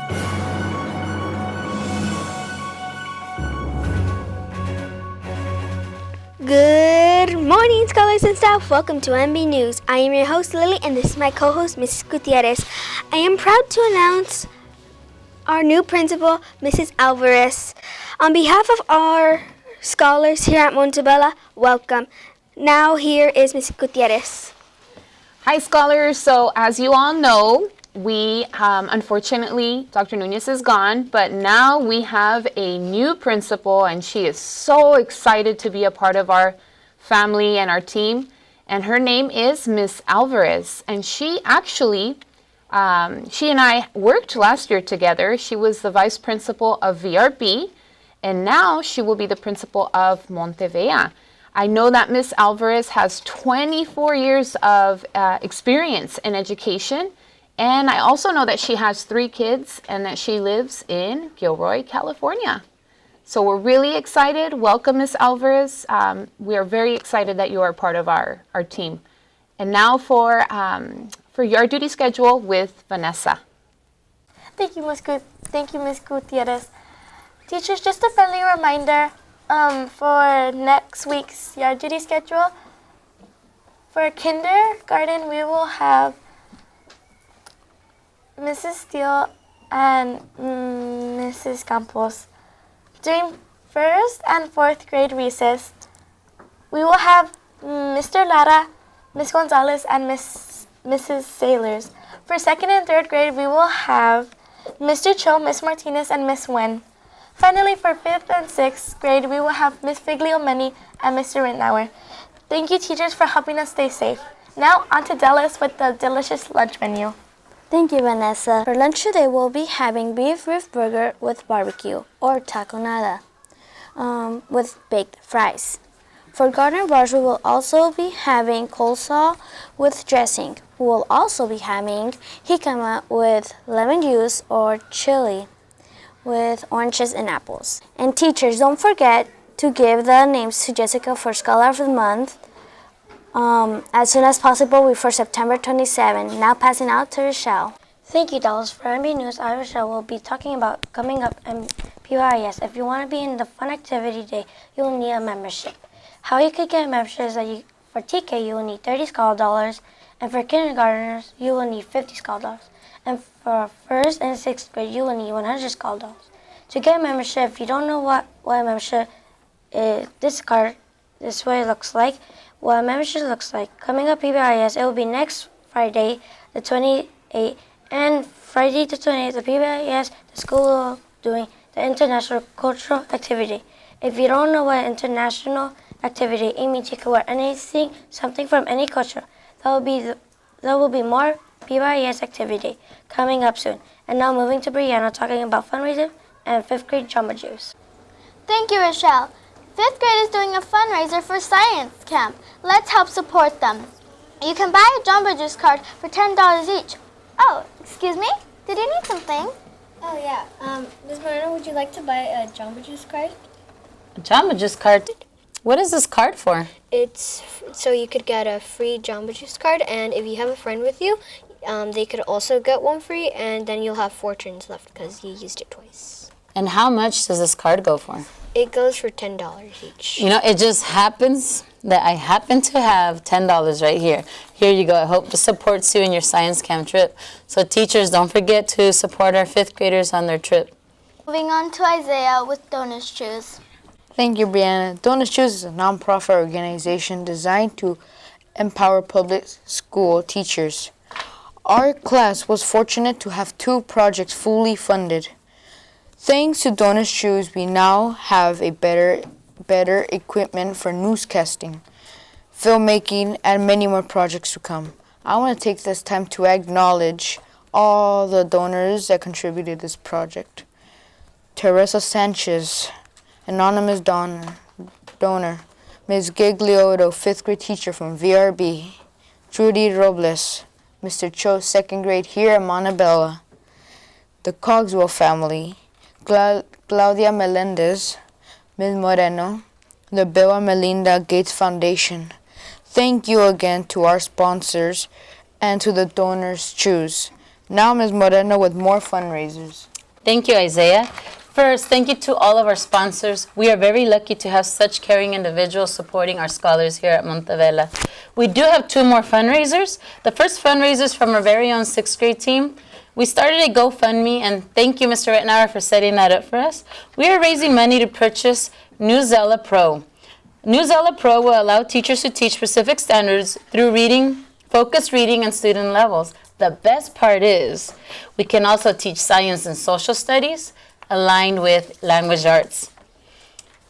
Good morning, scholars and staff. Welcome to MB News. I am your host, Lily, and this is my co-host, Mrs. Gutierrez. I am proud to announce our new principal, Mrs. Alvarez. On behalf of our scholars here at Montebella, welcome. Now here is Mrs. Gutierrez. Hi, scholars. So as you all know, we unfortunately, Dr. Nunez is gone, but now we have a new principal, and she is so excited to be a part of our family and our team. And her name is Miss Alvarez, and she actually, she and I worked last year together. She was the vice principal of VRB, and now she will be the principal of Montevella. I know that Miss Alvarez has 24 years of experience in education. And I also know that she has 3 kids and that she lives in Gilroy, California. So we're really excited. Welcome, Ms. Alvarez. We are very excited that you are part of our team. And now for your duty schedule with Vanessa. Thank you, Ms. Gutierrez. Teachers, just a friendly reminder for next week's yard duty schedule. For kindergarten, we will have Mrs. Steele and Mrs. Campos. During 1st and 4th grade recess, we will have Mr. Lara, Ms. Gonzalez, and Mrs. Sailors. For 2nd and 3rd grade, we will have Mr. Cho, Ms. Martinez, and Ms. Wen. Finally, for 5th and 6th grade, we will have Ms. Figliomeni and Mr. Rittenauer. Thank you, teachers, for helping us stay safe. Now, on to Dallas with the delicious lunch menu. Thank you, Vanessa. For lunch today, we'll be having beef rib burger with barbecue, or taconada, with baked fries. For garden bars, we will also be having coleslaw with dressing. We will also be having jicama with lemon juice or chili with oranges and apples. And teachers, don't forget to give the names to Jessica for Scholar of the Month as soon as possible before September 27. Now passing out to Rochelle. Thank you, Dallas. For MB News, I, Rochelle, will be talking about coming up in PYS. If you want to be in the Fun Activity Day, you will need a membership. How you could get a membership is that for TK, you will need $30 scholar dollars, and for kindergartners, you will need $50 scholar dollars. And for 1st and 6th grade, you will need $100 scholar dollars. To get a membership, if you don't know what a membership is, this card, this is what it looks like. What a membership looks like. Coming up PBIS, it will be next Friday, the 28th, and Friday the 28th, the PBIS, the school will be doing the International Cultural Activity. If you don't know what international activity, it means you can wear anything, something from any culture. There will be more PBIS activity coming up soon. And now moving to Brianna, talking about fundraising and 5th grade Jamba Juice. Thank you, Rochelle. 5th grade is doing a fundraiser for science camp. Let's help support them. You can buy a Jamba Juice card for $10 each. Oh, excuse me? Did you need something? Oh, yeah. Ms. Moreno, would you like to buy a Jamba Juice card? A Jamba Juice card? What is this card for? It's so you could get a free Jamba Juice card, and if you have a friend with you, they could also get one free, and then you'll have 4 turns left because you used it twice. And how much does this card go for? It goes for $10 each. You know, it just happens that I happen to have $10 right here. Here you go. I hope this supports you in your science camp trip. So teachers, don't forget to support our 5th graders on their trip. Moving on to Isaiah with Donuts Choose. Thank you, Brianna. Donuts Choose is a nonprofit organization designed to empower public school teachers. Our class was fortunate to have 2 projects fully funded. Thanks to Donuts Choose, we now have a better equipment for newscasting, filmmaking, and many more projects to come. I want to take this time to acknowledge all the donors that contributed to this project. Teresa Sanchez, anonymous donor, Ms. Gigliotto, 5th grade teacher from VRB, Judy Robles, Mr. Cho, 2nd grade here at Montebella, the Cogswell family, Claudia Melendez, Ms. Moreno, the Bill and Melinda Gates Foundation. Thank you again to our sponsors and to the Donors Choose. Now Ms. Moreno with more fundraisers. Thank you, Isaiah. First, thank you to all of our sponsors. We are very lucky to have such caring individuals supporting our scholars here at Montevela. We do have 2 more fundraisers. The first fundraiser is from our very own 6th grade team. We started a GoFundMe, and thank you, Mr. Rittenauer, for setting that up for us. We are raising money to purchase Newsella Pro. Newsella Pro will allow teachers to teach specific standards through reading, focused reading, and student levels. The best part is we can also teach science and social studies aligned with language arts.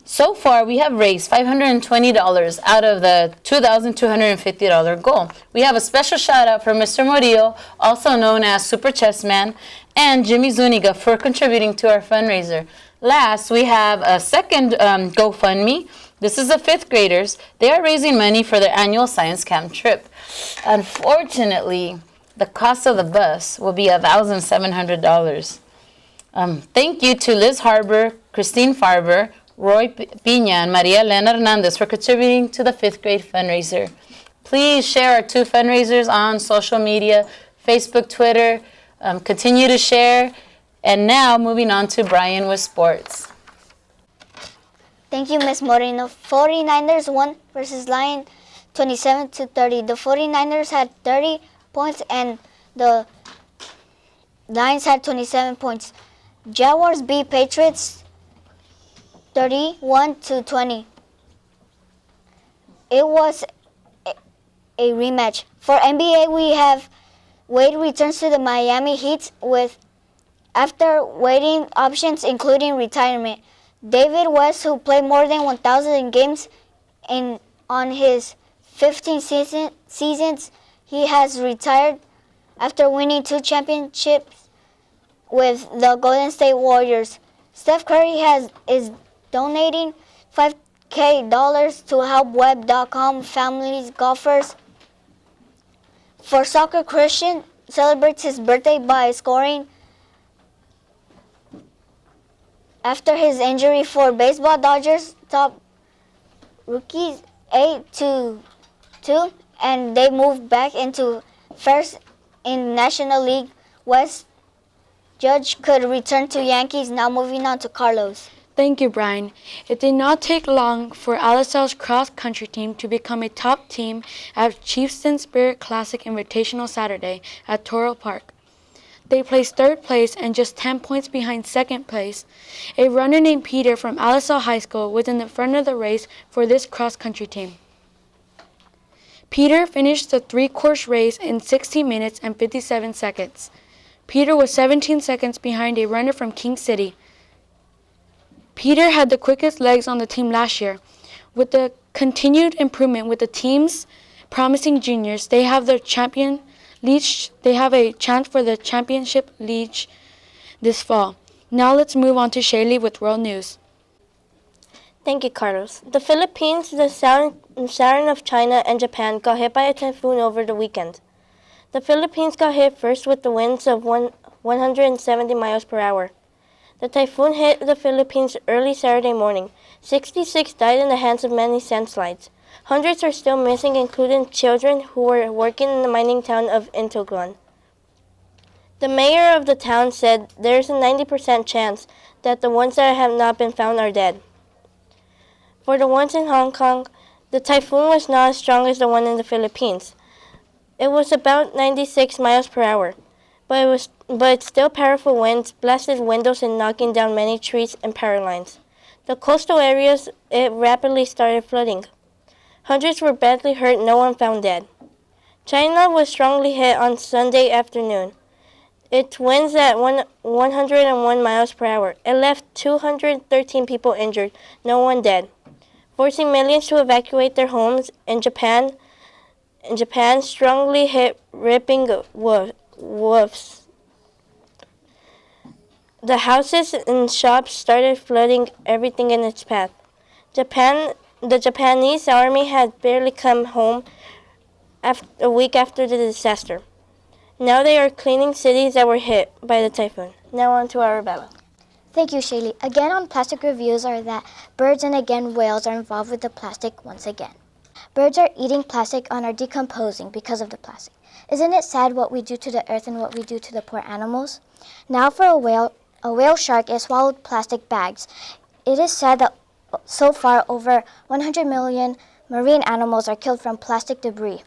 So far, we have raised $520 out of the $2,250 goal. We have a special shout out for Mr. Murillo, also known as Super Chess Man, and Jimmy Zuniga for contributing to our fundraiser. Last, we have a second GoFundMe. This is the 5th graders. They are raising money for their annual science camp trip. Unfortunately, the cost of the bus will be $1,700. Thank you to Liz Harbour, Christine Farber, Roy Pina, and Maria Elena Hernandez for contributing to the 5th grade fundraiser. Please share our 2 fundraisers on social media, Facebook, Twitter. Continue to share. And now, moving on to Brian with sports. Thank you, Ms. Moreno. 49ers won versus Lions 27-30. The 49ers had 30 points and the Lions had 27 points. Jaguars beat Patriots 31-20. It was a rematch. For NBA, we have Wade returns to the Miami Heat after waiting options including retirement. David West, who played more than 1,000 games on his 15 seasons, he has retired after winning 2 championships with the Golden State Warriors. Steph Curry is donating $5,000 to help Web.com families golfers. For soccer, Christian celebrates his birthday by scoring after his injury. For baseball, Dodgers top rookies 8-2, and they moved back into first in National League West. Judge could return to Yankees. Now moving on to Carlos. Thank you, Brian. It did not take long for LSL's cross-country team to become a top team at Chieftain Spirit Classic Invitational Saturday at Toro Park. They placed 3rd place and just 10 points behind 2nd place. A runner named Peter from LSL High School was in the front of the race for this cross-country team. Peter finished the 3-course race in 16 minutes and 57 seconds. Peter was 17 seconds behind a runner from King City. Peter had the quickest legs on the team last year. With the continued improvement with the team's promising juniors, they have a chance for the championship league this fall. Now let's move on to Shaylee with World News. Thank you, Carlos. The Philippines, the Saturn of China, and Japan got hit by a typhoon over the weekend. The Philippines got hit first with the winds of 170 miles per hour. The typhoon hit the Philippines early Saturday morning. 66 died in the hands of many landslides. Hundreds are still missing, including children who were working in the mining town of Intoglan. The mayor of the town said there's a 90% chance that the ones that have not been found are dead. For the ones in Hong Kong, the typhoon was not as strong as the one in the Philippines. It was about 96 miles per hour, but its still powerful winds blasted windows and knocking down many trees and power lines. The coastal areas, it rapidly started flooding. Hundreds were badly hurt, no one found dead. China was strongly hit on Sunday afternoon. Its winds at 101 miles per hour. It left 213 people injured, no one dead, forcing millions to evacuate their homes. In Japan, strongly hit ripping wolves. The houses and shops started flooding everything in its path. The Japanese army had barely come home a week after the disaster. Now they are cleaning cities that were hit by the typhoon. Now on to Arabella. Thank you, Shaylee. Again on plastic reviews are that birds and again whales are involved with the plastic once again. Birds are eating plastic and are decomposing because of the plastic. Isn't it sad what we do to the earth and what we do to the poor animals? Now for a whale a whale shark is swallowed plastic bags. It is said that so far over 100 million marine animals are killed from plastic debris.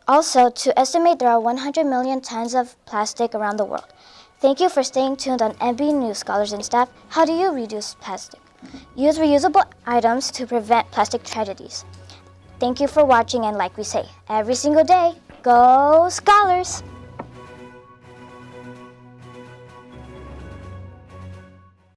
Also, to estimate there are 100 million tons of plastic around the world. Thank you for staying tuned on MB News, scholars and staff. How do you reduce plastic? Use reusable items to prevent plastic tragedies. Thank you for watching, and like we say every single day, go Scholars!